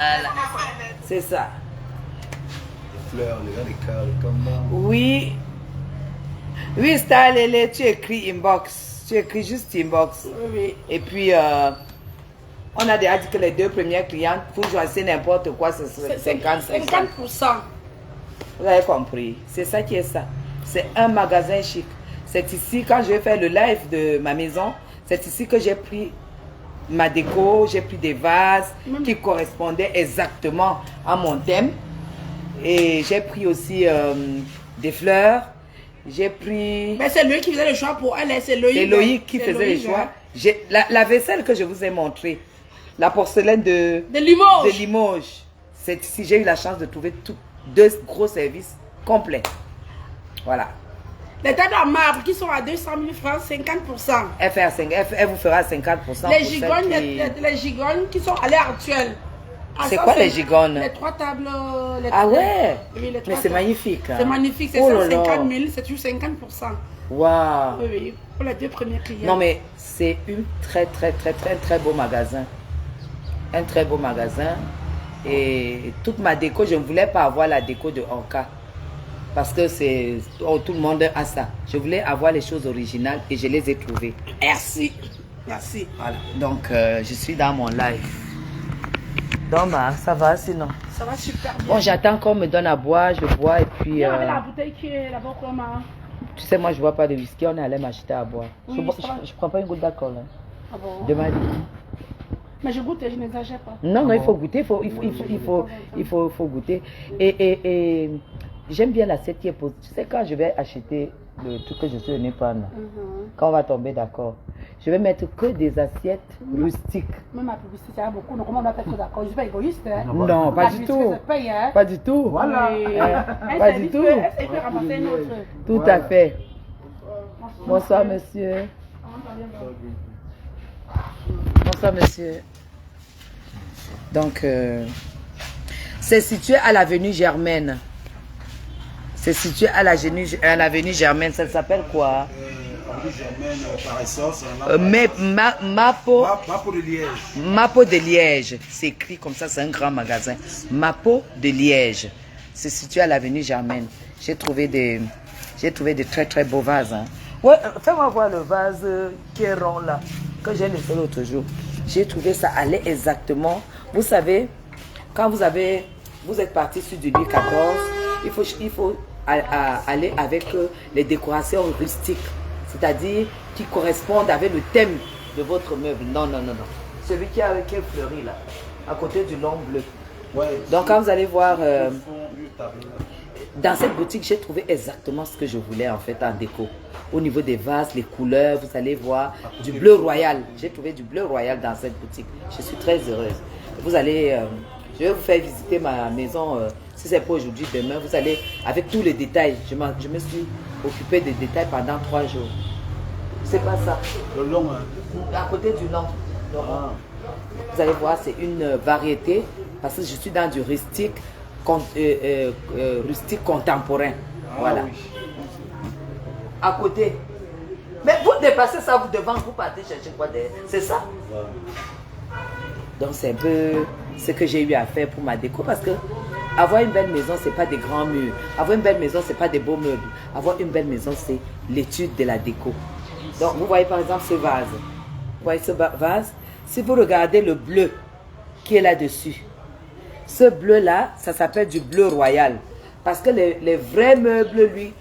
Voilà. C'est ça. Les fleurs, les cœurs, les combats. Oui. Oui, Star Lele, tu écris inbox. Tu écris juste inbox. Oui. Et puis, on a déjà dit que les deux premières clientes, pour choisir n'importe quoi, c'est 50%. Vous avez compris. C'est ça qui est ça. C'est un magasin chic. C'est ici, quand je vais faire le live de ma maison, c'est ici que j'ai pris ma déco, j'ai pris des vases qui correspondaient exactement à mon thème. Et j'ai pris aussi des fleurs. J'ai pris... Mais c'est lui qui faisait le choix pour elle, c'est Loïc. C'est Loïc qui faisait le choix. La vaisselle que je vous ai montrée, la porcelaine de Limoges. C'est ici, j'ai eu la chance de trouver deux gros services complets. Voilà. Les tables en marbre qui sont à 200 000 francs, 50%. Elle vous fera 50%. Les gigognes qui sont à l'heure actuelle. C'est quoi les gigognes? Les trois tables. Ouais. Oui, mais c'est magnifique. Hein. C'est magnifique, c'est 150 000, c'est toujours 50%. Waouh. Oui, pour les deux premiers clients. Non, mais c'est un très beau magasin. Un très beau magasin. Et toute ma déco, je ne voulais pas avoir la déco de Orca. Parce que tout le monde a ça. Je voulais avoir les choses originales et je les ai trouvées. Merci. Merci. Voilà. Donc, je suis dans mon live. Donc, bah, ça va sinon. Ça va super bien. Bon, j'attends qu'on me donne à boire, je bois et puis... Il y avait la bouteille qui est là-bas, comment? Tu sais, moi, je ne bois pas de whisky, on est allé m'acheter à boire. Oui, je prends pas une goutte d'alcool. Hein. Ah bon? De ma vie. Mais je goûte et je n'exagère pas. Non, non, il faut goûter, il faut goûter. Et j'aime bien l'assiette qui est posée. Tu sais, quand je vais acheter le truc que je suis venu prendre, quand on va tomber d'accord, je vais mettre que des assiettes rustiques. Même ma publicité, ça a beaucoup. Donc, comment on doit être d'accord? Je ne suis pas égoïste. Hein? Non, pas du tout. Paye, hein? Pas du tout. Voilà. Pas du tout. Elle peut ramasser une autre. Tout à fait. Bonsoir, monsieur. Bonsoir, monsieur. Donc, c'est situé à l'avenue Germaine. C'est situé à l'avenue Germaine. Ça s'appelle quoi? Avenue Germaine, par essence. Mapo de Liège. Mapo de Liège. C'est écrit comme ça, c'est un grand magasin. Mapo de Liège. C'est situé à l'avenue Germaine. J'ai trouvé des très beaux vases. Hein. Ouais, fais-moi voir le vase qui est rond là, que j'ai laissé l'autre jour. J'ai trouvé ça allait exactement. Vous savez, quand vous êtes parti sur du Louis XIV, il faut aller avec les décorations rustiques, c'est-à-dire qui correspondent avec le thème de votre meuble. Non. Celui qui est fleuri là, à côté du long bleu. Ouais, donc quand vous allez voir, dans cette boutique, j'ai trouvé exactement ce que je voulais en fait en déco. Au niveau des vases, les couleurs, vous allez voir du bleu royal. J'ai trouvé du bleu royal dans cette boutique. Je suis très heureuse. Vous allez, je vais vous faire visiter ma maison. Si c'est pas aujourd'hui, demain, vous allez avec tous les détails. Je me suis occupée des détails pendant 3 jours. C'est pas ça. Le long, hein. À côté du long. Vous allez voir, c'est une variété parce que je suis dans du rustique, rustique contemporain. Voilà. Oui. À côté. Mais vous dépassez ça, vous devant, vous partez chercher quoi derrière. C'est ça. Ouais. Donc c'est un peu ce que j'ai eu à faire pour ma déco parce que avoir une belle maison, c'est pas des grands murs. Avoir une belle maison, c'est pas des beaux meubles. Avoir une belle maison, c'est l'étude de la déco. Donc vous voyez par exemple ce vase. Vous voyez ce vase? Si vous regardez le bleu qui est là-dessus, ce bleu-là, ça s'appelle du bleu royal. Parce que les vrais meubles, lui,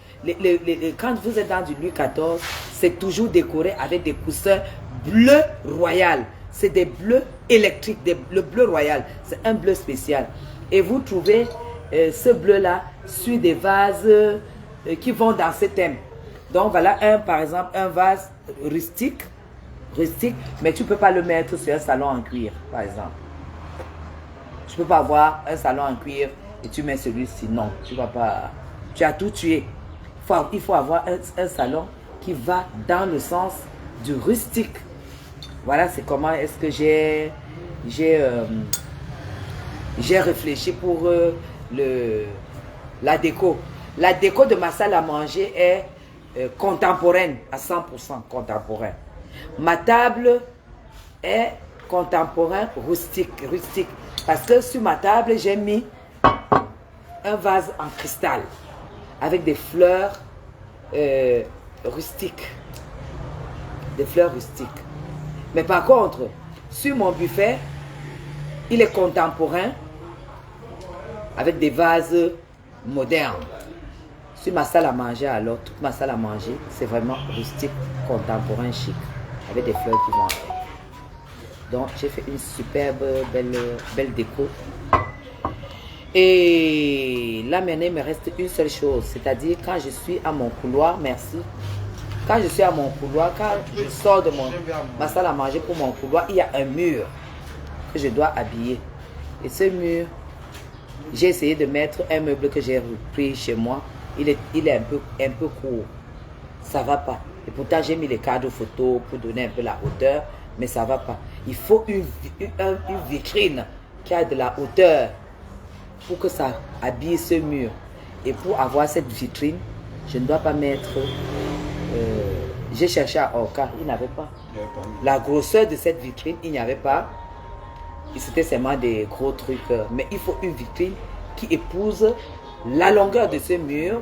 quand vous êtes dans du Louis XIV, c'est toujours décoré avec des coussins bleu royal. C'est des bleus électriques, le bleu royal. C'est un bleu spécial. Et vous trouvez ce bleu-là sur des vases qui vont dans ce thème. Donc voilà, par exemple, un vase rustique, mais tu ne peux pas le mettre sur un salon en cuir, par exemple. Tu ne peux pas avoir un salon en cuir et tu mets celui-ci. Non, tu vas pas. Tu as tout tué. Il faut avoir un salon qui va dans le sens du rustique. Voilà, c'est comment est-ce que j'ai réfléchi pour la déco. La déco de ma salle à manger est contemporaine, à 100% contemporaine. Ma table est contemporain rustique. Parce que sur ma table, j'ai mis un vase en cristal avec des fleurs rustiques. Des fleurs rustiques. Mais par contre, sur mon buffet, il est contemporain avec des vases modernes. Sur ma salle à manger, alors, toute ma salle à manger, c'est vraiment rustique, contemporain, chic, avec des fleurs qui vont avec. Donc, j'ai fait une superbe, belle déco. Et là, maintenant, il me reste une seule chose, c'est-à-dire quand je suis à mon couloir, merci. Quand je suis à mon couloir, quand je sors de ma salle à manger pour mon couloir, il y a un mur que je dois habiller. Et ce mur, j'ai essayé de mettre un meuble que j'ai repris chez moi. Il est un peu court. Ça ne va pas. Et pourtant, j'ai mis les cadres photos pour donner un peu la hauteur, mais ça ne va pas. Il faut une vitrine qui a de la hauteur pour que ça habille ce mur. Et pour avoir cette vitrine, je ne dois pas mettre... j'ai cherché à Orca, il n'avait pas. La grosseur de cette vitrine, il n'y avait pas. C'était seulement des gros trucs. Mais il faut une vitrine qui épouse la longueur de ce mur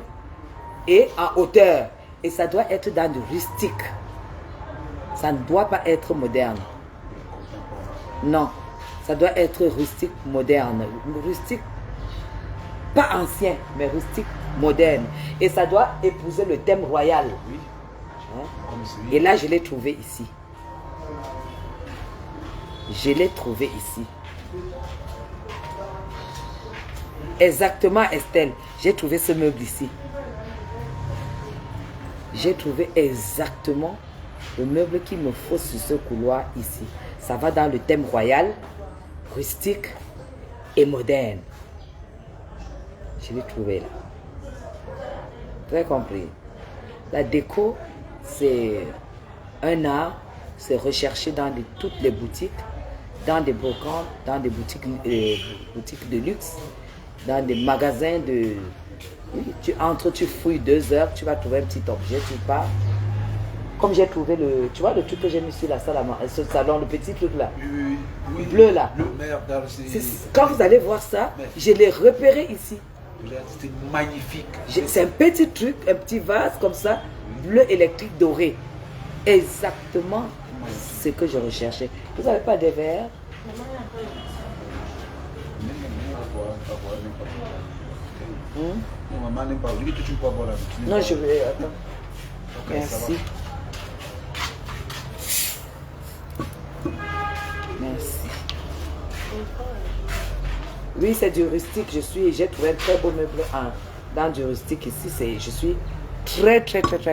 et en hauteur. Et ça doit être dans du rustique. Ça ne doit pas être moderne. Non, ça doit être rustique, moderne. Rustique, pas ancien, mais rustique, moderne. Et ça doit épouser le thème royal. Hein? Et là, je l'ai trouvé ici. Je l'ai trouvé ici. Exactement, Estelle. J'ai trouvé ce meuble ici. J'ai trouvé exactement le meuble qu'il me faut sur ce couloir ici. Ça va dans le thème royal, rustique et moderne. Je l'ai trouvé là. Très compris. La déco, c'est un art. C'est recherché dans toutes les boutiques, dans des brocantes, dans des boutiques de luxe, dans des magasins de... Oui, tu entres, tu fouilles 2 heures, tu vas trouver un petit objet, tu pars. Comme j'ai trouvé le... Tu vois le truc que j'ai mis sur la salle à manger, ce salon, le petit truc là. Oui, bleu là. Bleu, merde, quand vous allez voir ça, je l'ai repéré ici. C'était magnifique. C'est un petit truc, un petit vase comme ça, bleu électrique doré. Exactement ce que je recherchais. Vous n'avez pas de verre? Non, je vais... Attends. Merci. Merci. Oui, c'est du rustique. J'ai trouvé un très beau meuble dans du rustique ici. Je suis très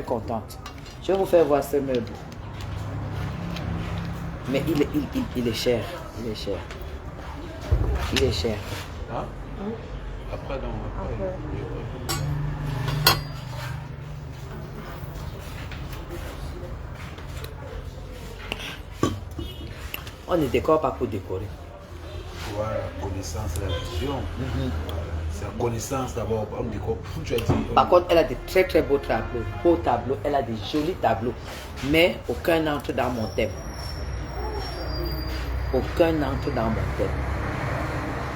contente. Je vais vous faire voir ce meuble. Mais il est cher. Il est cher. Il est cher. Hein? Après, non. Après. On ne décore pas pour décorer. Voilà, la connaissance, la vision. C'est la connaissance d'abord. On décore. Tu as dit, Par contre, elle a des très beaux tableaux. Beaux tableaux. Elle a des jolis tableaux. Mais aucun n'entre dans mon thème. Aucun n'entre dans mon thème.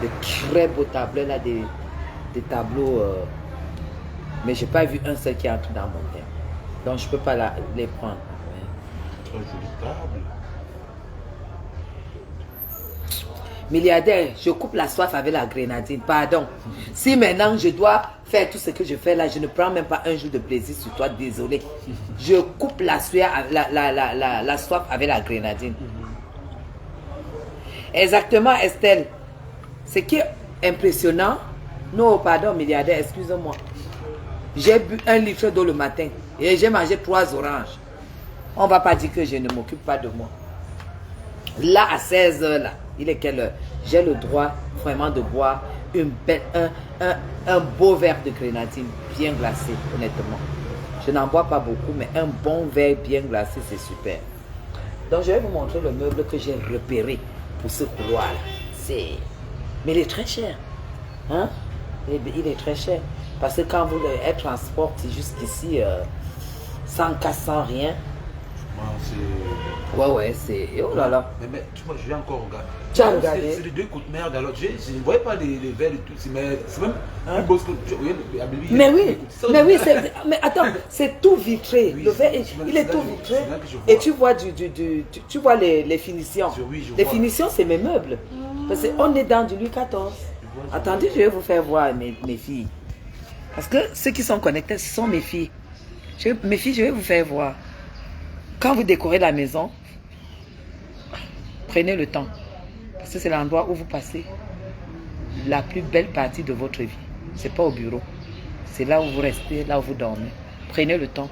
De très beaux tableaux. Elle a des tableaux. Mais je n'ai pas vu un seul qui entre dans mon thème. Donc je ne peux pas les prendre. Très jolie table. Milliardaire, je coupe la soif avec la grenadine. Pardon. Si maintenant je dois faire tout ce que je fais là, je ne prends même pas un jour de plaisir sur toi. Désolé. Je coupe la soif avec la grenadine. Exactement, Estelle. Ce qui est impressionnant. Non, pardon, milliardaire, excusez-moi. J'ai bu 1 litre d'eau le matin et j'ai mangé 3 oranges. On ne va pas dire que je ne m'occupe pas de moi. Là, à 16 h, là, il est quelle heure? J'ai le droit vraiment de boire un beau verre de grenadine bien glacé, honnêtement. Je n'en bois pas beaucoup, mais un bon verre bien glacé, c'est super. Donc, je vais vous montrer le meuble que j'ai repéré pour ce couloir-là. Mais il est très cher. Hein? Il est très cher. Parce que quand vous êtes transporté jusqu'ici, sans casse, sans rien, Ouais, c'est... Oh là là. Mais tu vois, j'ai encore regardé. Tu as regardé? C'est les deux coups de merde. Alors, je ne voyais pas les verres et tout. Mais c'est même plus beau que tu vois. Mais oui, mais attends, c'est tout vitré. Le verre, il est tout vitré. Et tu vois, tu vois les finitions. Les finitions, c'est mes meubles. Parce qu'on est dans du Louis XIV. Attendez, je vais vous faire voir mes filles. Parce que ceux qui sont connectés, ce sont mes filles. Mes filles, je vais vous faire voir. Quand vous décorez la maison, prenez le temps. Parce que c'est l'endroit où vous passez la plus belle partie de votre vie. Ce n'est pas au bureau. C'est là où vous restez, là où vous dormez. Prenez le temps.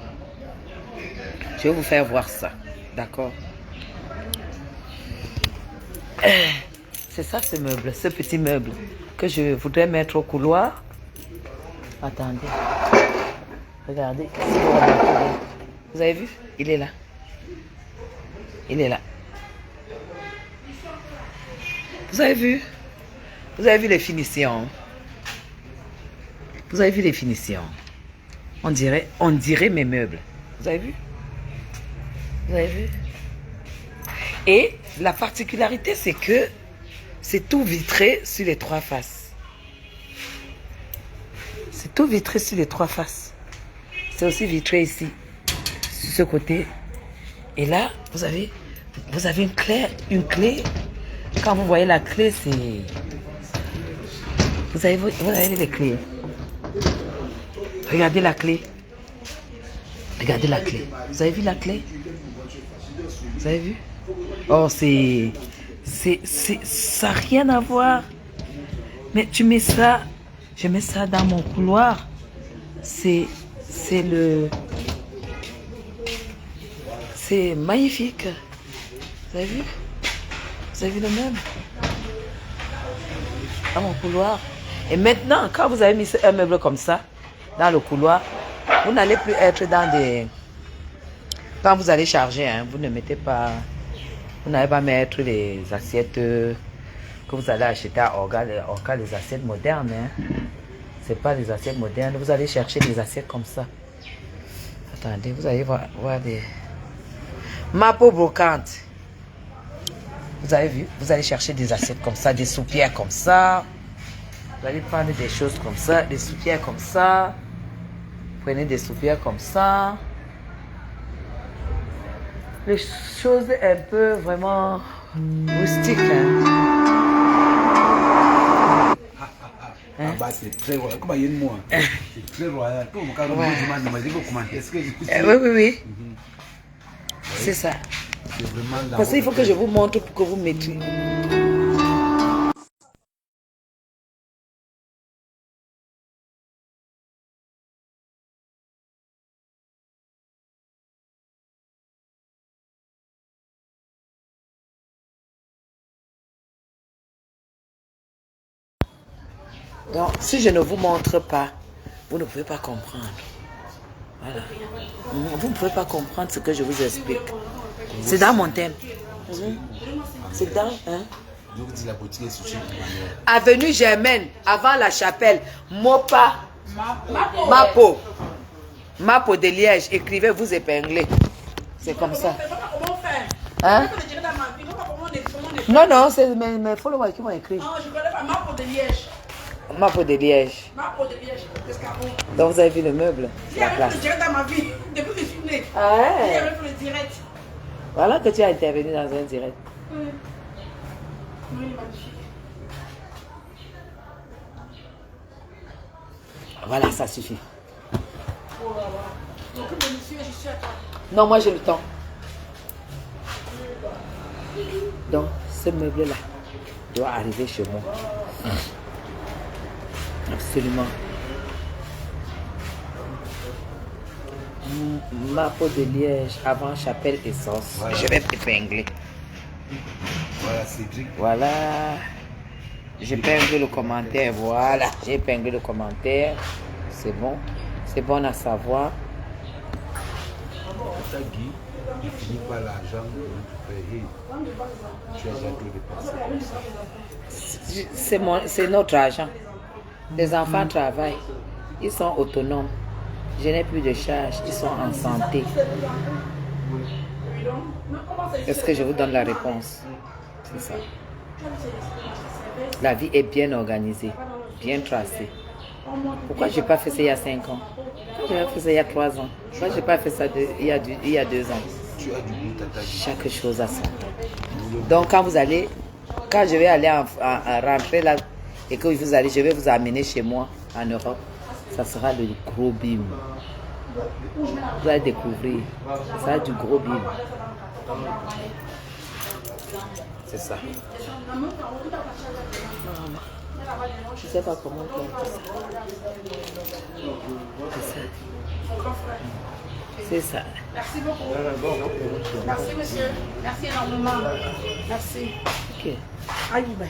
Je vais vous faire voir ça. D'accord? C'est ça ce meuble, ce petit meuble que je voudrais mettre au couloir. Attendez. Regardez. Vous avez vu? Il est là. Il est là. Vous avez vu? Vous avez vu les finitions? Vous avez vu les finitions? On dirait mes meubles. Vous avez vu? Vous avez vu? Et la particularité, c'est que c'est tout vitré sur les trois faces. C'est tout vitré sur les trois faces. C'est aussi vitré ici, sur ce côté. Et là, vous avez une clé. Quand vous voyez la clé, c'est... Vous avez les clés. Regardez la clé. Regardez la clé. Vous avez vu la clé? Vous avez vu? Oh, ça n'a rien à voir. Mais tu mets ça, je mets ça dans mon couloir. C'est magnifique. Vous avez vu? Vous avez vu le meuble? Dans mon couloir. Et maintenant, quand vous avez mis un meuble comme ça, dans le couloir, vous n'allez plus être dans des... Quand vous allez charger, hein, vous ne mettez pas... Vous n'allez pas mettre les assiettes que vous allez acheter à Orga, les assiettes modernes. Hein. Ce n'est pas les assiettes modernes. Vous allez chercher des assiettes comme ça. Attendez, vous allez voir des... Ma peau brocante. Vous avez vu? Vous allez chercher des assiettes comme ça, des soupières comme ça. Vous allez prendre des choses comme ça, des soupières comme ça. Prenez des soupières comme ça. Les choses un peu vraiment rustiques. Ah bah c'est très royal. Comment il y a une moi? C'est très royal. Tout le monde est-ce que oui. C'est ça. Parce qu'il faut que je vous montre pour que vous mettiez. Donc, si je ne vous montre pas, vous ne pouvez pas comprendre. Voilà. Vous ne pouvez pas comprendre ce que je vous explique. C'est dans mon thème. C'est dans... Hein? La boutique est située Avenue Germaine, avant la chapelle. Mopa. Mapo. Mapo de Liège. Écrivez, vous épinglez. C'est comme ça. Hein? Non, c'est mes followers qui vont écrire. Non, je ne connais pas Mapo de Liège. Mapo de Liège. Mapo de Liège, donc vous avez vu le meuble, la place. Je direct dans ma vie, depuis que je suis née. Ah ouais. J'avais fait le direct. Voilà que tu as intervenu dans un direct. Oui, magnifique. Voilà, ça suffit. Oh là là. Donc, monsieur, je suis à toi. Non, moi j'ai le temps. Donc, ce meuble-là doit arriver chez moi. Absolument. Ma peau de Liège avant Chapelle Essence. Voilà. Je vais épingler. Voilà, Cédric. Voilà. J'épingle le commentaire. Voilà. J'ai épinglé le commentaire. C'est bon. C'est bon à savoir. Ça, Guy, il finit par l'argent que tu payes. Tu as déjà tout dépassé. C'est notre argent. Les enfants travaillent. Ils sont autonomes. Je n'ai plus de charges. Ils sont en santé. Est-ce que je vous donne la réponse? C'est ça. La vie est bien organisée, bien tracée. Pourquoi je n'ai pas fait ça il y a 5 ans? Pourquoi je n'ai pas fait ça il y a 3 ans? Pourquoi je n'ai pas fait ça il y a 2 ans? Tu as du goût à ta vie. Chaque chose a son temps. Donc quand je vais aller rentrer là et que je vais vous amener chez moi en Europe, ça sera le gros bim. Vous allez découvrir. Ça sera du gros bim. C'est ça. Je ne sais pas comment faire ça. C'est ça. Merci beaucoup. Merci, monsieur. Merci énormément. Merci. Ok. Ayoubé.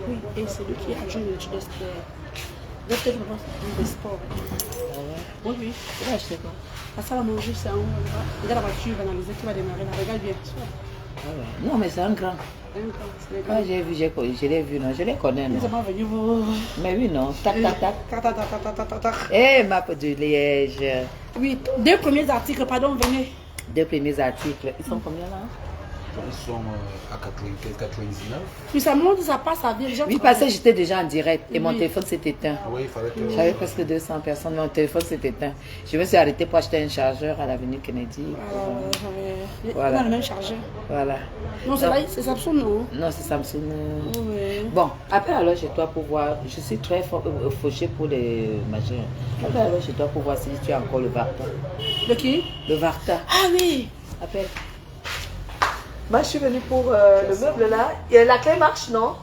Oui, et c'est lui qui a joué le sport. Oui, oui. Tu vas acheter quoi? La salle à manger, c'est en haut. Regarde la voiture banalisée qui va démarrer là. Regarde bien. Ah ouais. Non, mais c'est un grand. Ah, j'ai vu, je l'ai vu, non, je les connais, non. Ils sont pas venus vous. Mais oui, non. Tac, tac, tac. Tac, tac, tac, tac, tac, tac, tac. Eh, map de Liège. Oui, 2 premiers articles, pardon, venez. 2 premiers articles. Ils sont combien là? Ils sont à 99. Puis ça monte, ça passe à bien. Oui, parce que j'étais déjà en direct et mon Oui. téléphone s'est éteint. Oui, il fallait que... J'avais presque 200 personnes, mon téléphone s'est éteint. Je me suis arrêtée pour acheter un chargeur à l'avenue Kennedy. Voilà. On a le même chargeur. Voilà. Non, c'est Samsung, non? Non, c'est Samsung. Oui. Bon, après alors chez toi pour voir. Je suis très fauchée pour les machins. Après alors chez toi pour voir si tu as encore le Varta. De qui? Le Varta. Ah oui. Appelle. Moi, je suis venue pour le meuble là. Et la clé marche, non?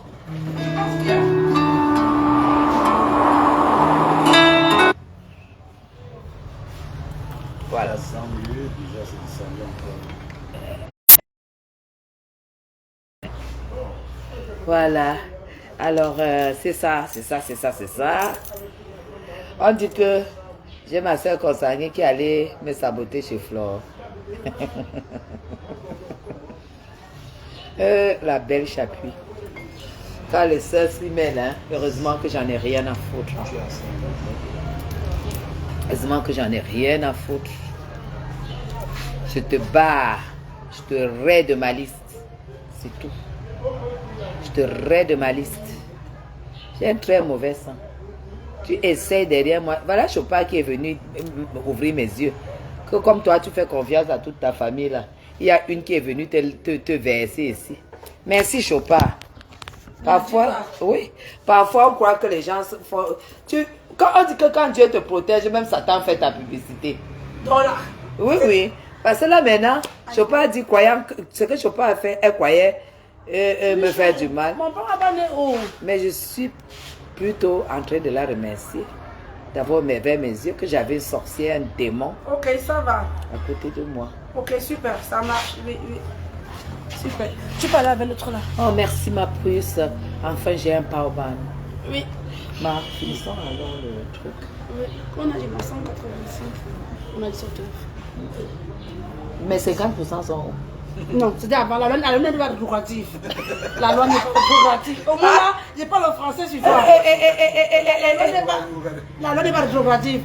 Voilà. 100 minutes, déjà c'est descendu encore. Voilà. Alors, c'est ça. On dit que j'ai ma soeur consanguine qui allait me saboter chez Flore. La belle Chapuis. Quand les soeurs s'y mêlent, hein, heureusement que j'en ai rien à foutre. Tu as 100 Heureusement que j'en ai rien à foutre. Je te barre. Je te rais de ma liste. C'est tout. Je te rais de ma liste. J'ai un très mauvais sang. Tu essaies derrière moi. Voilà Chopin qui est venu ouvrir mes yeux. Que comme toi, tu fais confiance à toute ta famille là. Il y a une qui est venue te verser ici. Merci Chopin. Parfois, oui. Parfois, on croit que les gens font... Quand on dit que quand Dieu te protège, même Satan fait ta publicité. Dollar. Oui, oui. Parce que là maintenant, Chopin a dit, croyant que ce que Chopin a fait, elle croyait me faire du mal. Mon père a donné où? Mais je suis plutôt en train de la remercier d'avoir ouvert mes yeux, que j'avais une sorcière, un démon Ok, ça va. à côté de moi. Ok, super, ça marche. Oui, oui. Super. Tu peux aller avec l'autre là. Oh, merci ma puce. Enfin, j'ai un powerban. Oui. Ma, finissons alors le truc. Oui. On a dit 185. On a dit sur tout. Mais 50% sont où? Non, c'est-à-dire avant la loi n'est pas dérogative. La loi n'est pas dérogative. Au moins là, je parle le français sur toi. La loi n'est pas dérogative.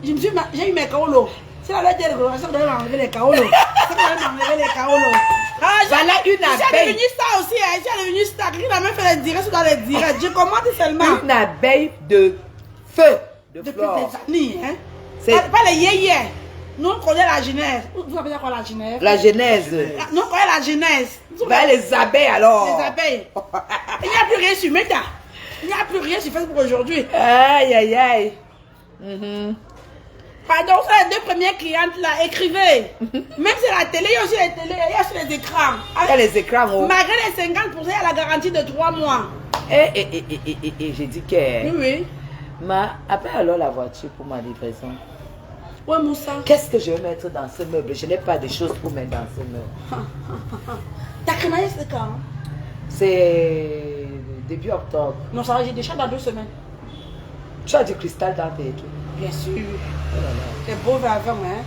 J'ai eu mes kaolos. Si la loi était dérogative, ça devait m'enlever les kaolos. Ça devait m'enlever les kaolos. Ah, Voilà une j'ai abeille. devenu ça aussi, hein. J'ai devenu ça. Qui a même fait les directs dans les directs. Je commande seulement. Une abeille de feu, de Depuis flore. des années, hein. C'est- Pas les yéyés. Nous on connaît la genèse. Vous appelez quoi la genèse? La genèse. Nous on connaît la genèse. Ben, les abeilles alors. Les abeilles. Il n'y a plus rien sur Meta. Il n'y a plus rien sur Facebook aujourd'hui. Aïe, aïe, aïe. Mhm. Pardon, c'est les 2 premières clientes là. Écrivez. Même sur la télé, il y a aussi les télé, il y a sur les écrans. Il y a les écrans. Oh. Malgré les 50%, il y a la garantie de 3 mois. J'ai dit que... Oui, oui. Ma, appelle alors la voiture pour ma livraison. Ouais, Moussa. Qu'est-ce que je vais mettre dans ce meuble? Je n'ai pas de choses pour mettre dans ce meuble. Ta crémaille, c'est quand? C'est début octobre. Non, ça va, j'ai déjà dans 2 semaines. Tu as du cristal dans tes trucs. Bien sûr. Oh là là. C'est beau vers avant, hein.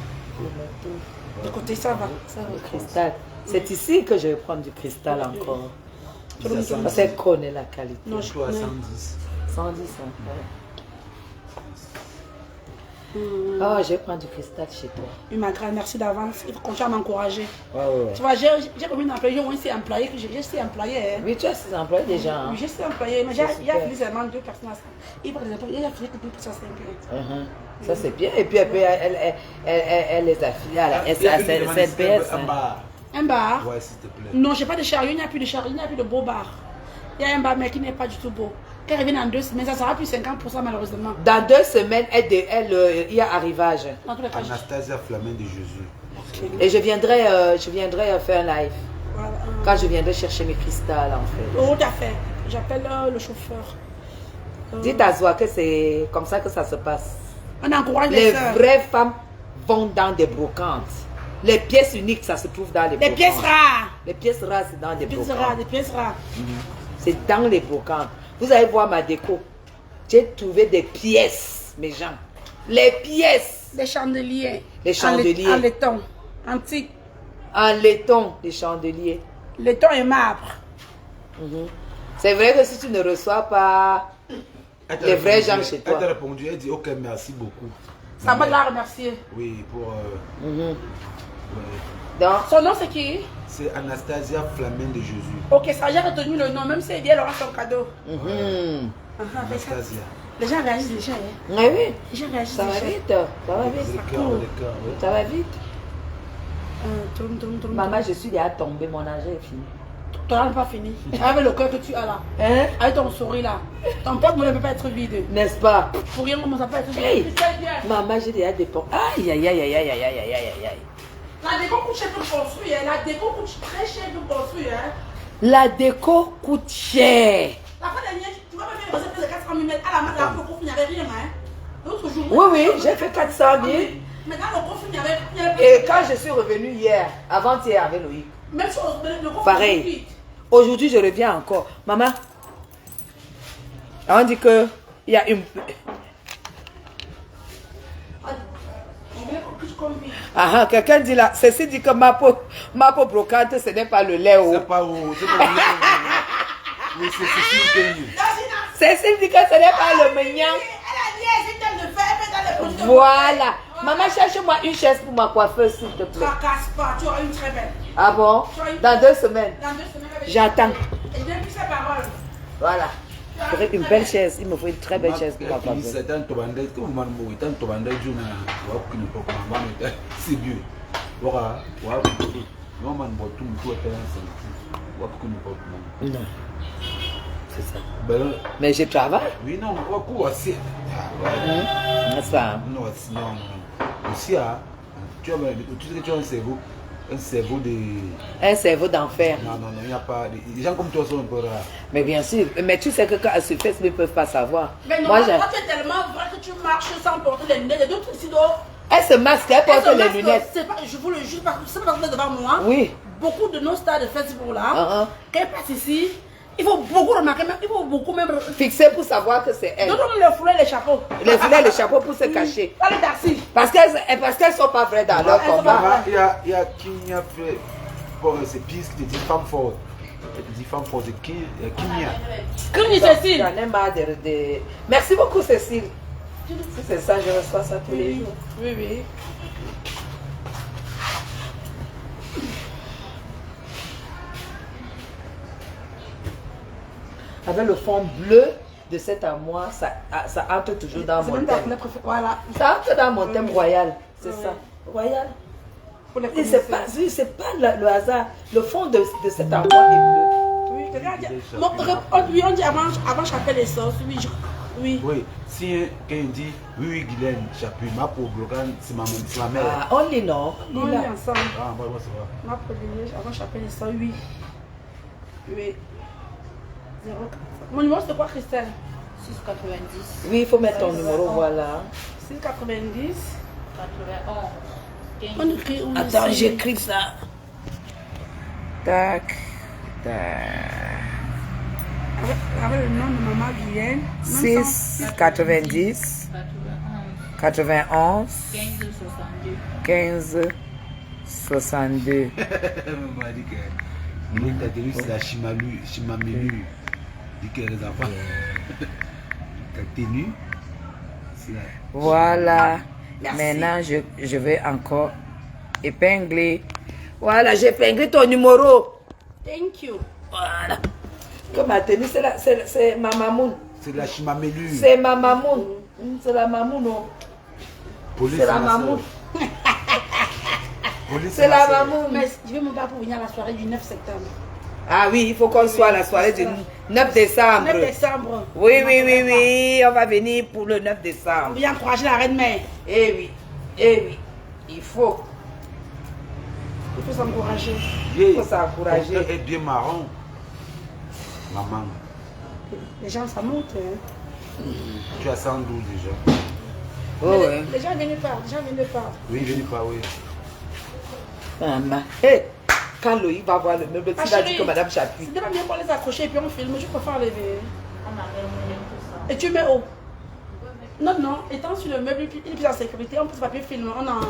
De côté, ça va. Ça va. Le cristal. C'est ici que je vais prendre du cristal encore. Parce qu'elle connaît la qualité. Non, je Toi à connais. 110. 110, hein. Ouais. Oh, je vais prendre du cristal chez toi. Oui, ma grande, merci d'avance. Il faut continuer à m'encourager. Ouais. Tu vois, j'ai combien d'employés? J'ai aussi employé. J'ai 6 employés. Hein. Oui, tu as 6 employés déjà. Hein? Oui, j'ai 6 employés. Mais j'ai super. fini seulement 2 personnes à ça. Il prend des employés. Il a fini que 2 personnes à 5 Uh-huh. Ça, c'est bien. Et puis, elle les affiliée à la SNPS. Un bar? Ouais, s'il te plaît. Non, j'ai pas de chariot. Il n'y a plus de chariot. Il n'y a plus de beau bar. Il y a un bar, mais qui n'est pas du tout beau. Quand il revient dans 2 semaines, ça sera plus 50% malheureusement. Dans 2 semaines, il y a arrivage. Dans tous les cas, Anastasia Flamin de Jésus. Et je viendrai faire un live. voilà. Quand je viendrai chercher mes cristals, en fait. Oh, tout à fait. J'appelle le chauffeur. Dites à Zoa que c'est comme ça que ça se passe. On encourage Les les sœurs. vraies femmes vont dans des brocantes. Les pièces uniques, ça se trouve dans les brocantes. Les pièces rares. Les pièces rares, c'est dans des Des pièces brocantes. rares, des pièces rares. C'est dans les brocantes. Vous allez voir ma déco. J'ai trouvé des pièces, mes gens. Les pièces. Des chandeliers. Les chandeliers. En laiton. Antique. En laiton, des chandeliers. Laiton et marbre. C'est vrai que si tu ne reçois pas les vrais gens chez toi. Elle t'a répondu, elle dit ok, merci beaucoup. Ça va de la remercier. Oui, pour. Ouais. Donc, Son nom c'est qui? C'est Anastasia Flamin de Jésus. Ok, ça j'ai retenu le nom. Même si elle dit elle aura son cadeau. Anastasia. Les gens réagissent déjà. Hein. oui, oui. Les gens réagissent Ça va déjà. vite. Ça va Le vite. cœur, le cœur, oui. Ça va vite. Tourne. Maman, je suis déjà tombée. Mon âge est fini. Ton âge n'est pas fini. Avec le cœur que tu as là. Hein? Avec ton sourire là. Ton porte-monnaie ne peut pas être vide. N'est-ce pas? Pour rien, comment ça peut être vide? Hey. Tu sais bien. Maman, j'ai déjà des ponts. Aïe, aïe, aïe, aïe, aïe, aïe, aïe, aïe, aïe, aïe. La déco coûte cher pour construire. Hein. La déco coûte très cher pour construire. Hein. La déco coûte cher. La fin dernière, tu vas me faire une recette de 400 000 mètres. À la main, la cour, il n'y avait rien. Hein. L'autre jour. Oui, j'ai fait 400 000. Mais dans le coffre, il n'y avait rien. Et quand je suis revenue hier, avant-hier avec Loïc, Même chose, le coffre. pareil. Aujourd'hui, je reviens encore. Maman, on dit que il y a une... Ah, quelqu'un dit là, ceci dit que ma peau brocante, ce n'est pas le lait. Oh. C'est pas où. C'est pas où. Oui, c'est sûr que. Cécile dit que ce n'est pas le mignon. Voilà. Maman, cherche-moi une chaise pour ma coiffeuse, s'il te plaît. Tracasse pas, tu auras une très belle. Ah bon? Dans 2 semaines. Dans 2 semaines, avec... J'attends. Et je n'ai plus ses paroles. Voilà. Il faudrait une belle chaise. Il me faut une très belle chaise pour ma coiffeuse. C'est mieux. Non. C'est ça. Mais je travaille. Oui, non, aussi. N'est-ce pas? Non, aussi, tu sais que tu as un cerveau de. Un cerveau d'enfer. Non, il n'y a pas. Les gens comme toi sont un peu rares. Mais bien sûr. Mais tu sais que quand elles se font, ils ne peuvent pas savoir. Mais non, Moi, toi, tu es tellement vrai que tu marches sans porter les lunettes. Il y a d'autres ici dehors. elle se masque, elle porte les lunettes. Pas, je vous le jure, parce que c'est parce que vous êtes devant moi. Oui. Beaucoup de nos stars de Facebook là, quand elles passent ici, il faut beaucoup remarquer, il faut beaucoup même. Fixer pour savoir que c'est elle. D'autres ont le foulard et les chapeaux. Les foulets, les chapeaux pour se cacher. Pas les taxis. Parce qu'elles ne sont pas vraies dans leur elles sont combat. pas Il y a qui a fait. Bon, c'est pire qui te dit femme forte. Tu dis femme forte, c'est qui y a. Comme Cécile. J'en ai marre de... Merci beaucoup, Cécile. Si c'est ça, je reçois ça tous les jours. Oui, oui. Avec le fond bleu de cet armoire, ça entre toujours dans mon thème. Voilà. Ça entre dans mon thème royal. C'est ça. Royal. Et c'est pas le hasard. Le fond de cette armoire est bleu. Oui, regarde. On dit avant chapelle les sauces. Oui. Oui, si quelqu'un dit oui, Guylaine, Chapuis, ma pauvre Blocan, c'est ma mère. Ah, on lit non. On est ensemble. Ah, moi, ça va. Ma privilège avant chapelle les sauces, oui. Oui. 0. Mon numéro c'est quoi, Christelle? 6,90. Oui, il faut mettre ton numéro, voilà. 6,90. 91. On écrit où? Attends, j'écris ça. Tac. Tac. Avec le nom de maman Guylaine. 6, 90, 91, 15, 62. On m'a dit que l'autre a tenu, c'est la chimamelu. Dit que les enfants. T'as tenu. Voilà. Merci. Maintenant, je vais encore épingler. Voilà, j'ai épinglé ton numéro. Thank you. Voilà. Comme ma tenue, c'est ma mamoun. C'est la chimamelu. C'est ma mamoun. C'est la mamoun, non. Police, C'est la ma mamoun. sœur. Police, C'est ma la sœur. mamoun. Mais je vais me battre pour venir à la soirée du 9 septembre. Ah oui, il faut qu'on soit à la soirée du 9 décembre. 9 décembre. Oui, oui, oui, oui. On va venir pour le 9 On décembre. vient encourager la reine-mère. Eh oui, eh oui. Il faut s'encourager. Il faut s'encourager. Elle est bien marron. Maman, Les gens, ça monte. Hein. tu as 112 déjà. Oh, Mais ouais. les gens viennent de part. Les gens viennent de part. Oui, je dis pas oui. Maman. Hey, quand Loïc va voir le meuble, Ah, tu vas chérie, dire que Madame Chapuis. c'était pas bien pour les accrocher et puis on filme. Je préfère lever. On a rien tout ça. Et tu mets haut. Non, non. Étant sur le meuble, il est plus en sécurité. On peut papier film. On en...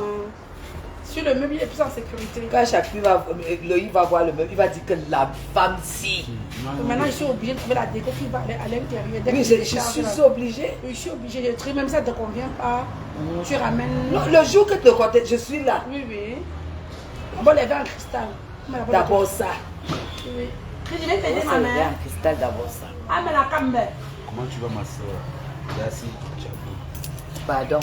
Sur le meuble, il est plus en sécurité. Quand Chapuis va, Loïc va voir le meuble, il va dire que la femme-ci. Donc maintenant, je suis obligée de trouver la déco qui va aller à l'intérieur. Dès Oui, que je décharge, suis là. obligée. Oui, je suis obligée de trucs. Même si ça ne te convient pas, tu ramènes. Non, le jour que tu le comptes, je suis là. Oui, oui. On va les verres en cristal. D'abord ça. Oui. Je vais t'aider, On ma se mère. vient en cristal d'abord ça. Ah, mais la cambe. Comment tu vas, ma soeur? Merci, Chapeau. Pardon,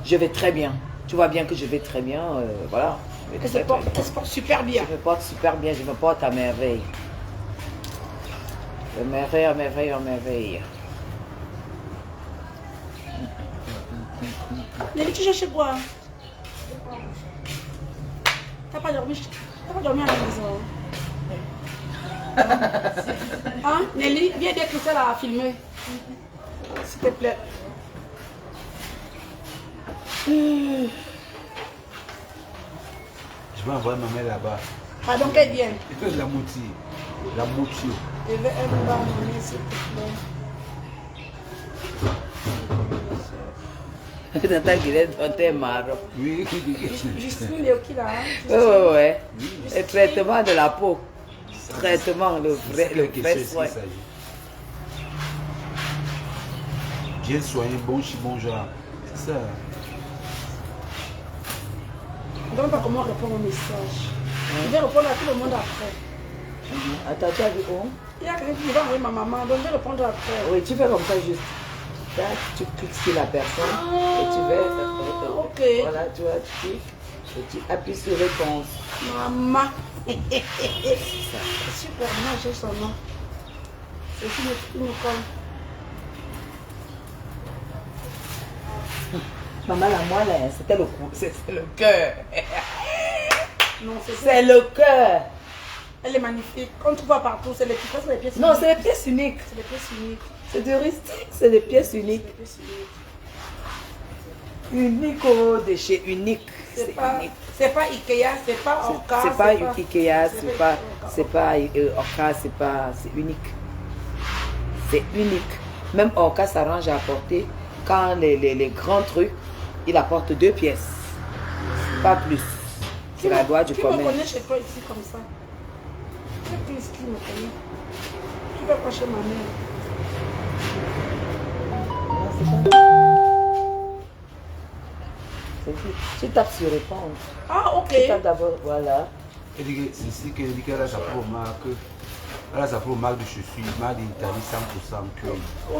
je vais très bien. Tu vois bien que je vais très bien. Voilà. Je vais Elle se très, porte, très bien. elle se porte super bien. Je me porte super bien, je me porte à merveille. De merveille, à merveille, à merveille. Nelly, tu cherches quoi? T'as pas dormi à la maison? Hein? Nelly, viens aider Christelle à filmer. S'il te plaît. Je vais envoyer ma mère là-bas. Pardon, qu'elle vienne. La moitié. La moitié. Je vais un bas en s'il te plaît. Tata Guilherme, on t'est marrant. Oui, Justine Léoki là. Hein? Oui, oui. Le traitement de la peau. Traitement, le vrai soin. Bien soigné, bon chi, bon genre. C'est ça. Je ne sais pas comment répondre au message. Je vais répondre à tout le monde après. Attends, tu as dit où? Il y a quelqu'un qui va envoyer ma maman, donc je vais répondre après. Oui, tu fais comme ça juste. Là, tu cliques sur la personne et tu vas. Ok. Voilà, tu vois, tu cliques et tu appuies sur réponse. Maman. Ça. Super, moi j'ai son nom. C'est une école. Maman, la moelle, hein, c'était le cou, c'est le cœur. Non, C'est le cœur. Elle est magnifique. On trouve pas partout. C'est les pièces, les pièces Non, uniques. c'est les pièces uniques. C'est les pièces uniques. C'est du rustique, c'est des pièces uniques. Les pièces uniques. Unique au déchet, unique. C'est unique. C'est pas Ikea, c'est pas Orca. C'est pas Ikea, c'est pas Orca, c'est unique. C'est unique. Même Orca s'arrange à apporter, quand les grands trucs, il apporte 2 pièces. Pas plus. C'est la loi du Qui me commerce. connaît chez toi ici comme ça? Qui me connaît? Qui va pas chez ma mère? Tu tapes sur répondre. Ah, ok. Tu tapes d'abord, voilà. Elle dit que c'est ici qu'elle dit qu'elle a sa propre marque. Elle a sa propre marque de chaussures, marque d'Italie 100% cuir.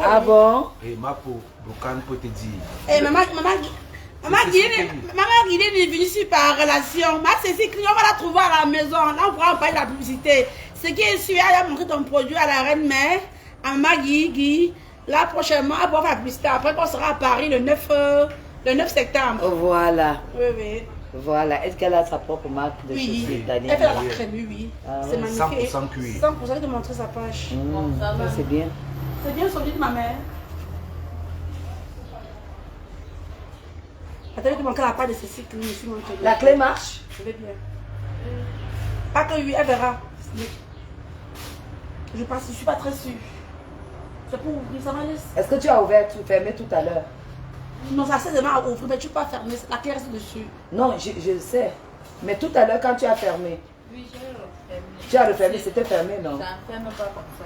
Ah bon? Et ma peau, Bocan peut te dire. Eh, maman Guilaine est venue ici par relation. Ma Cécile, on va la trouver à la maison. Là, on pourra en parler de la publicité. Ce qui est sûr, elle a montré ton produit à la reine-mère, à maman Guy. Là, prochainement, elle pourra faire la publicité. Après, on sera à Paris le 9 septembre. Voilà. Oui, oui. Voilà. Est-ce qu'elle a sa propre marque de Oui. chaussures italiennes? Elle fait la crème, oui, oui. Ah C'est ouais. magnifique. 100% cuir. 100% de montrer sa page. Ça, c'est bien. C'est bien celui de ma mère. Attendez de manquer la part de Cécile qui me suis montrée. La clé marche? Je vais bien. Pas que oui, elle verra. Je pense, je suis pas très sûre. C'est pour ouvrir, ça va laisser. Est-ce que tu as ouvert, fermé tout à l'heure? Non, ça sert à ouvrir, mais tu peux pas fermer. La clé reste dessus. Non, je le sais. Mais tout à l'heure, quand tu as fermé, Oui, j'ai refermé. tu as refermé, c'était fermé, non? Ça ne ferme pas comme ça.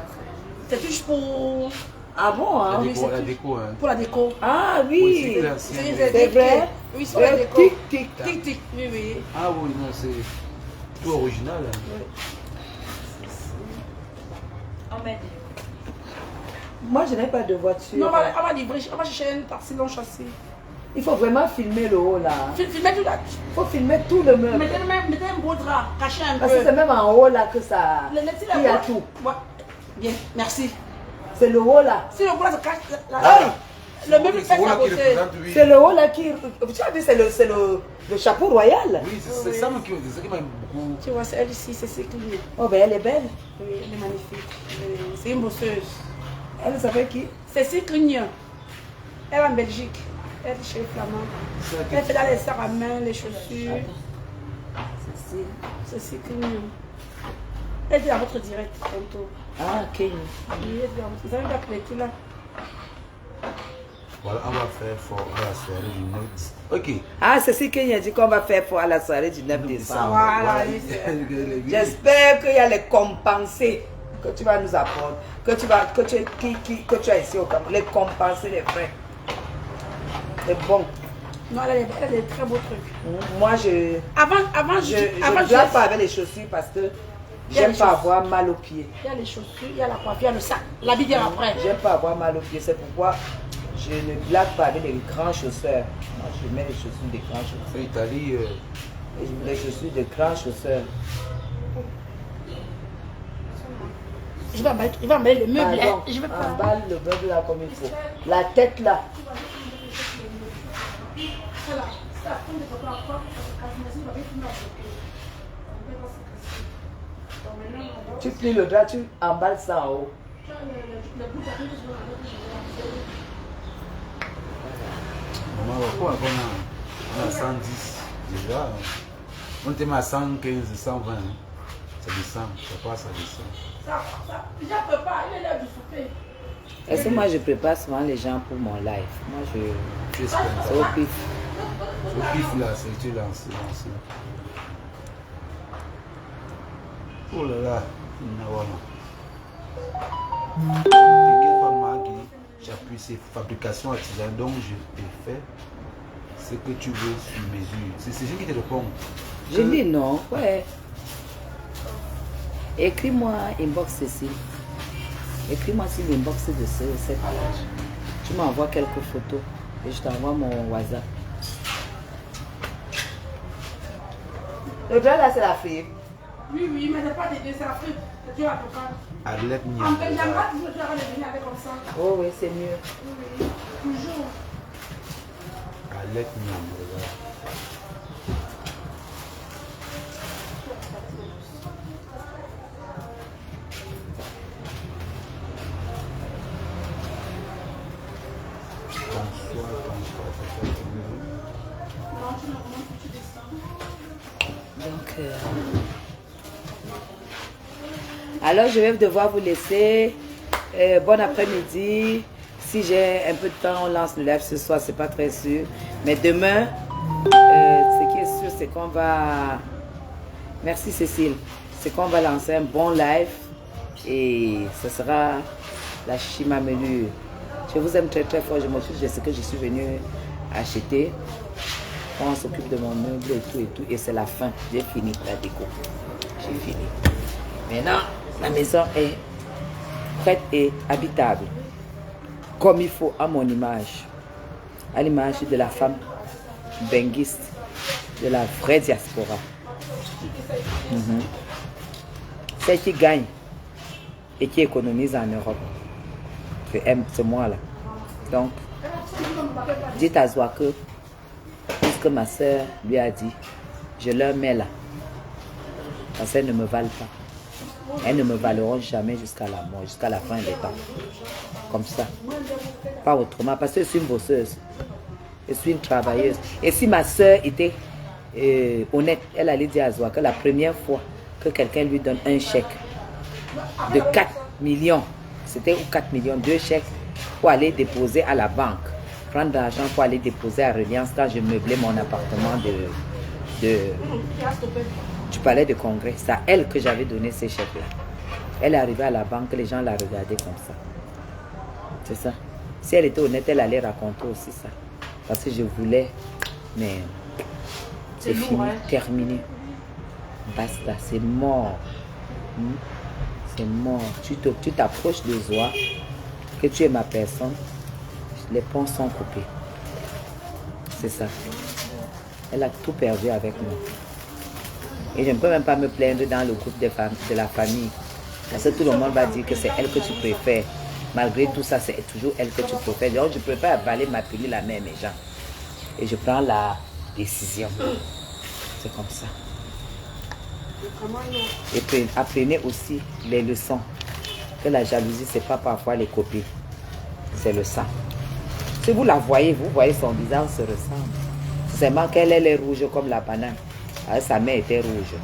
C'est juste pour Ah bon, hein? oui, c'est La tout. déco, hein. Pour la déco. Ah Oui, oui. c'est l'ancien. C'est vrai. Oui, c'est la Le déco. tic, tic, tac. Tic, tic. Oui, oui. Ah oui, non, c'est tout original. Hein. On met Moi, je n'ai pas de voiture. Non, on va livrer. On va chercher un taxi long châssis. Il faut vraiment filmer le haut là. Filmez tout là. Il faut filmer tout le meuble. Mettez un beau drap. Cachez un Parce que c'est peu. même en haut là que ça. Laissez Il y a tout. Ouais. Bien, merci. C'est le haut là. Si le bois se cache, Ah, le meuble C'est fait là à qui côté. représente, oui. c'est le haut là qui. Tu as vu, c'est le chapeau royal. Oui, c'est ça qui m'a beaucoup. Tu vois, c'est elle ici, c'est Céline. Oh, ben elle est belle. Oui, elle est magnifique. C'est une bosseuse. Elle s'appelle qui? C'est Cycligne. Elle est en Belgique. Elle est chez les Flamands. Elle fait dans les sacs à main, les chaussures. C'est Cycligne. Elle est dans votre direct tantôt. Ah, King. Oui, elle est dans votre. Vous avez la clé là. Voilà, on va faire fort à la soirée du 9. Ok. Ah, c'est ce qu'il a dit qu'on va faire pour à la soirée du 9 décembre. Voilà, oui, c'est. J'espère qu'il y a les compensés que tu vas nous apprendre, que tu as ici au Cameroun, les compenser les frais. C'est bon. Non, elle a des très beaux trucs. Moi, je ne blague pas avec les chaussures parce que j'aime pas avoir mal aux pieds. Il y a les chaussures, il y a la coiffure, il y a le sac. L'habit vient après. J'aime pas avoir mal aux pieds, c'est pourquoi je ne blague pas avec les grands chausseurs. Moi, je mets les chaussures des grands chausseurs. C'est Italie. Et je mets les chaussures des grands chausseurs. Il va emballer le meuble. Pardon, Je vais pas. emballe le meuble là comme il faut. La tête là. Tu plies le drap, tu emballes ça en haut. On a 110 déjà. On était à 115, 120. Ça descend, ça passe, ça descend. Déjà prépare, il est l'heure du souper. Est-ce que moi je prépare souvent les gens pour mon live? Moi je. C'est ce qu'on C'est au fait. pif. Au pif là, c'est tu lancé. Oh là là, T'inquiète pas, Maggie, j'appuie ces fabrications artisanales, donc je peux faire ce que tu veux sur mesure. C'est ce qui te répond. Je dis non, ouais. Écris-moi inbox Cécile. Écris-moi sur l'inbox de cette page. Tu m'envoies quelques photos et je t'envoie mon WhatsApp. Le drap là c'est la fibre. Oui, oui, mais c'est pas des deux, c'est la frite. C'est Dieu à ton cas. Arlette En Niang. Belgique, toujours tu vas venir avec comme ça. Oh oui, c'est mieux. Oui, toujours. Arlette Niang, regarde. Donc, alors je vais devoir vous laisser. Bon après-midi. Si j'ai un peu de temps, on lance le live ce soir, c'est pas très sûr. Mais demain, ce qui est sûr, c'est qu'on va. Merci Cécile. C'est qu'on va lancer un bon live et ce sera la chimamelure. Je vous aime très très fort. Je m'occupe de ce que je suis venue acheter. On s'occupe de mon meuble et tout et tout. Et c'est la fin. J'ai fini la déco. J'ai fini. Maintenant, la maison est prête et habitable. Comme il faut à mon image. À l'image de la femme benguiste. De la vraie diaspora. Celle qui gagne et qui économise en Europe. C'est moi là. Donc, dites à Zoua que puisque ma soeur lui a dit, je leur mets là. Parce qu'elles ne me valent pas. Elles ne me valeront jamais jusqu'à la mort, jusqu'à la fin des temps. Comme ça. Pas autrement. Parce que je suis une bosseuse. Je suis une travailleuse. Et si ma soeur était honnête, elle allait dire à Zoua que la première fois que quelqu'un lui donne un chèque de 4 millions, c'était 4 millions, 2 chèques pour aller déposer à la banque. Prendre de l'argent pour aller déposer à Reliance quand je meublais mon appartement du palais de congrès. C'est à elle que j'avais donné ces chèques-là. Elle est arrivée à la banque, les gens la regardaient comme ça. C'est ça. Si elle était honnête, elle allait raconter aussi ça. Parce que je voulais, mais c'est fini, lourd, hein? terminé. Basta, c'est mort. C'est mort. Tu t'approches de Zoa, que tu es ma personne, les ponts sont coupés. C'est ça. Elle a tout perdu avec moi. Et je ne peux même pas me plaindre dans le groupe de la famille. Parce que tout le monde va dire que c'est elle que tu préfères. Malgré tout ça, c'est toujours elle que tu préfères. Donc je préfère avaler ma pilule à mes gens. Et je prends la décision. C'est comme ça. Et puis apprenez aussi les leçons. Que la jalousie, c'est pas parfois les copies. C'est le sang. Si vous la voyez, vous voyez son visage se ressemble. C'est seulement qu'elle est rouge comme la banane. Alors, sa mère était rouge.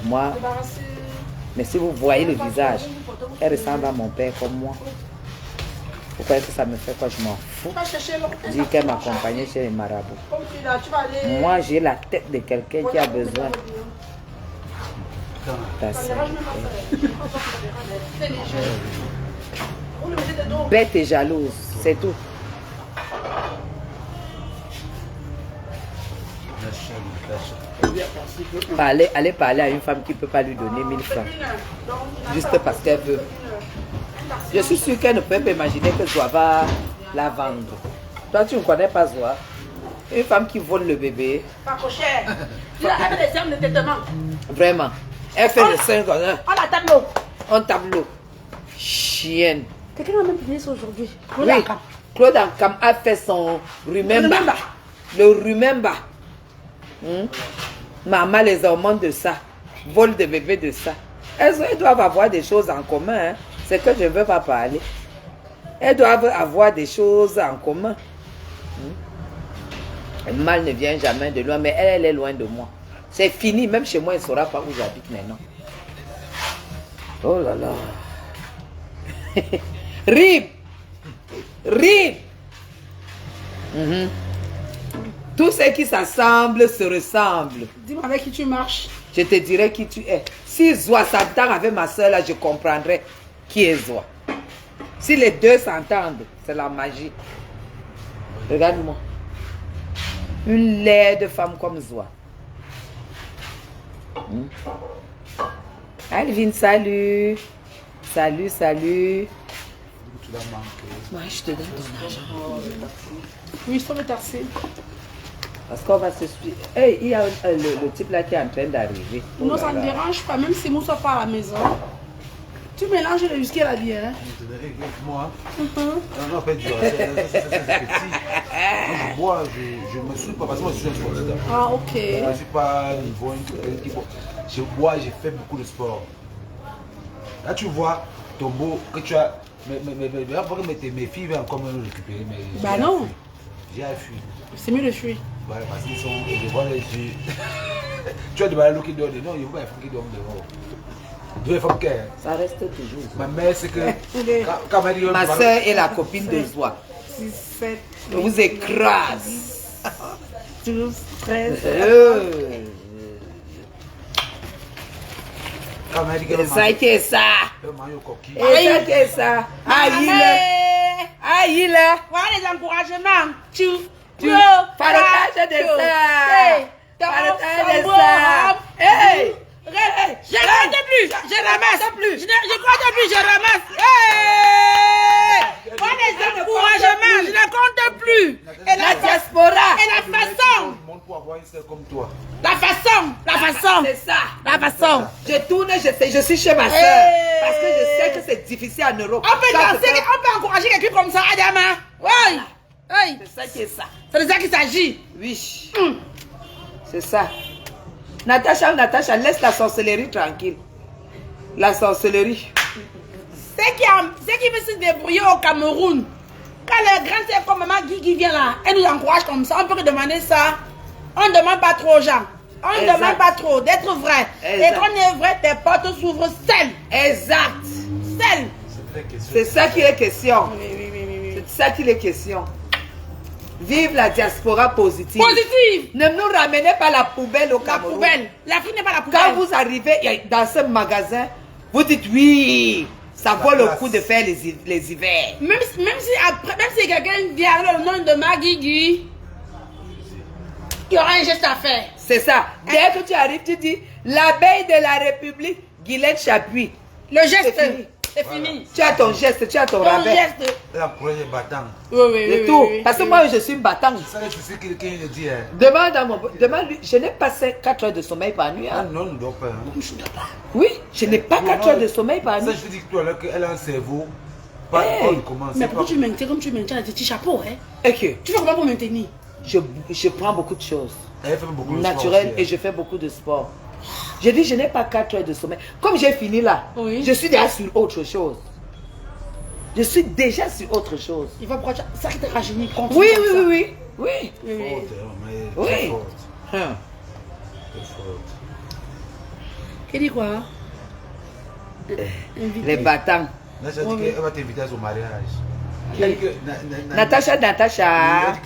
Moi, mais si vous voyez le visage, elle ressemble à mon père comme moi. Vous croyez que ça me fait quoi? Je m'en fous. Dire qu'elle m'accompagnait chez les marabouts. Moi, j'ai la tête de quelqu'un qui a besoin. Bête et jalouse, c'est tout. Allez parler à une femme qui ne peut pas lui donner 1000 francs. Juste parce qu'elle veut. Je suis sûre qu'elle ne peut pas imaginer que Zoa va la vendre. Toi, tu ne connais pas Zoa. Une femme qui vole le bébé. Pas cochère. Tu as fait les cernes de têtement. Vraiment. Elle fait le sein comme ça. On la tableau. En tableau. Chienne. Quelqu'un a même publié ça aujourd'hui. Oui. Claude Ankam a fait son Rumemba. Le Rumemba. Maman les hormones de ça. Vol de bébé de ça. Elles doivent avoir des choses en commun. Hein. C'est que je ne veux pas parler. Elles doivent avoir des choses en commun. Le mal ne vient jamais de loin, mais elle est loin de moi. C'est fini, même chez moi, elle ne saura pas où j'habite maintenant. Oh là là. Rib. Rib. Tout ce qui s'assemble se ressemble. Dis-moi avec qui tu marches. Je te dirai qui tu es. Si Zoa s'entend avec ma soeur, là, je comprendrai qui est Zoa. Si les deux s'entendent, c'est la magie. Regarde-moi. Une laide femme comme Zoa. Alvin, salut. Salut, salut. Tu l'as manqué. Moi, je te donne ton argent. Oui, je te remercie. Parce qu'on va se suivre. Hey, il y a le type là qui est en train d'arriver. Non, ça ne dérange pas, même si Moussa part à la maison. Tu mélanges le whisky et la bière. Hein? Moi, non, en fait, c'est petit. Moi, je bois, je me suis pas parce que moi, je suis un sportif. Ah, ok. Je ne suis pas niveau je bois, j'ai fait beaucoup de sport. Là, tu vois, ton beau, que tu as. Mes filles viennent encore me récupérer. Mais bah non. J'ai à fuir. C'est mieux de fuir. Voilà, parce qu'ils sont. Je vois les yeux. Tu as des balades qui dorment. Non, il ne faut pas les femmes qui dorment dehors. Deux femmes qui. Ça reste toujours. Ma mère, c'est que. Quand ma soeur est la copine de Zoa. 6, 7. Je vous écrase. 12, 13. Ça qui est ça. Et ça qui est ça. Aïe là. Aïe là. Voilà les encouragements. Tu. Partage de ça. Partage de ça. Hey. Je compte plus. Je ramasse plus. Je compte plus. Je ramasse. Hey. Voilà les encouragements. Je ne compte plus. Et la diaspora. Et la façon. Comme toi. La façon. C'est ça. La façon. Je tourne, je suis chez ma soeur. Parce que je sais que c'est difficile en Europe. On peut danser, on peut encourager quelqu'un comme ça, Adama. Oui. Oui. C'est ça qui est ça. C'est de ça qu'il s'agit. Oui. C'est ça. Natacha, laisse la sorcellerie tranquille. La sorcellerie. C'est qui veut se débrouiller au Cameroun. Quand les grands sœurs comme maman Guigui vient là, elle nous encourage comme ça, on peut demander ça. On ne demande pas trop aux gens. On ne demande pas trop d'être vrai. Et quand on est vrai, tes portes s'ouvrent seules. Exact. Seules. C'est ça qui est question. Oui. C'est ça qui est question. Vive la diaspora positive. Positive. Ne nous ramenez pas la poubelle au Cameroun. La poubelle. L'Afrique n'est pas la poubelle. Quand vous arrivez dans ce magasin, vous dites oui. Ça vaut le coup de faire les hivers. Même si quelqu'un vient avec le nom de Magui, il y aura un geste à faire. C'est ça. Dès que tu arrives, tu dis l'abeille de la République, Guylaine Chapuis. Le geste, C'est fini. c'est fini. Tu as ton geste, tu as ton Ton rabais. geste. Elle a courage battant. Oui, oui, Le oui. tout. oui, Parce que oui. moi, je suis une battante. Ça, c'est ce qu'il dit. Hein. Demande-lui, je n'ai pas 4 heures de sommeil par nuit. Ah Hein. non, ne dort pas. Hein. Oui, je n'ai pas 4 heures de sommeil par Ça, nuit. je te dis que toi, qu'elle a un cerveau. Pas Hey. comment. Mais pourquoi tu maintiens comme tu maintiens des petits chapeaux, hein? Ok, Tu fais comment pour maintenir? je prends beaucoup de choses. Elle fait beaucoup de Naturel sport et aussi, je fais beaucoup de sport. J'ai dit, je n'ai pas 4 heures de sommeil. Comme j'ai fini là, Oui. je suis déjà sur autre chose. Je suis déjà sur autre chose. Il va pourquoi ça qui te rajeunit. Oui, oui, oui, oui. Oui. Oui, oui. Forte, hein, mais Oui. très forte. Hein. Très forte. Qu'est-ce dit quoi? Invité. Les battants. Là, ça dit Oui, qu'elle va t'inviter à son mariage. Elle dit que Natacha. Elle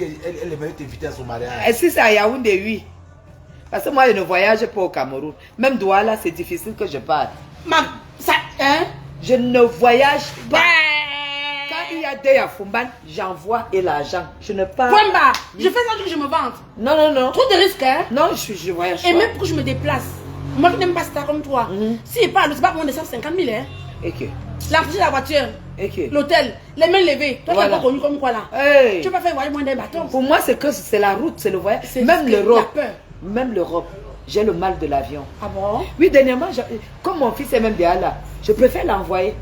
dit qu'elle aimerait t'inviter à son mariage. Et si c'est à Yaoundé, oui. Parce que moi, je ne voyage pas au Cameroun. Même Douala, c'est difficile que je parte. Ça, hein? Je ne voyage pas. Bah. Quand il y a deuil à Fumban, j'envoie et l'argent. Je ne pars. Point bas. Je fais ça que je me vante. Non, non, non. Trop de risques, hein? Non, je voyage Et pas. même pour que je me déplace. Moi qui n'aime pas ça comme toi. Si il parle, c'est pas pour moins de 150 000, hein? Ok. L'argent de la voiture, Ok. l'hôtel, les mains levées. Toi qui Voilà. n'as pas connu comme quoi là? Hey. Tu peux pas faire voyager moins d'un bâton. Pour moi, c'est que c'est la route, c'est le voyage. C'est Même parce que l'Europe. il a peur. Même l'Europe. J'ai le mal de l'avion. Ah bon? Oui, dernièrement, comme mon fils est même déjà là, je préfère l'envoyer.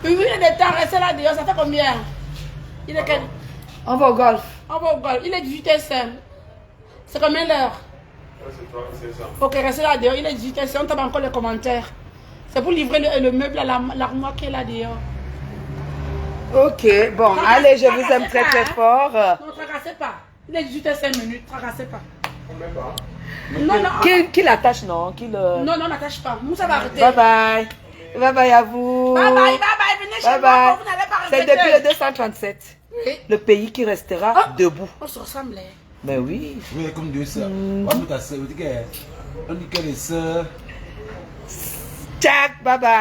Oui, oui, il est des temps resté là dehors. Ça fait combien? Il est quel? On va au golf. On va au golf. Il est 18h05. C'est combien l'heure? Ok, restez là dehors. Il est 18h05. On tape encore les commentaires. C'est pour livrer le meuble à l'armoire qui est là dehors. Ok, bon, allez, je vous aime très très fort. Non, tracassez pas. Il est 18h05 minutes. Tracassez pas. Non, non. Qu'il attache, non? Qu'il. Non, non, n'attache pas. Moussa va arrêter. Bye bye. Bye bye à vous. Bye bye, bye bye. Venez chez Bye moi. bye. Vous n'allez pas C'est regretter. depuis le 237. Oui. Le pays qui restera Ah. debout. On se ressemble. Hein. Mais oui. Oui, comme Dieu sait. On dit qu'elle est sœur. Tchac, bye bye.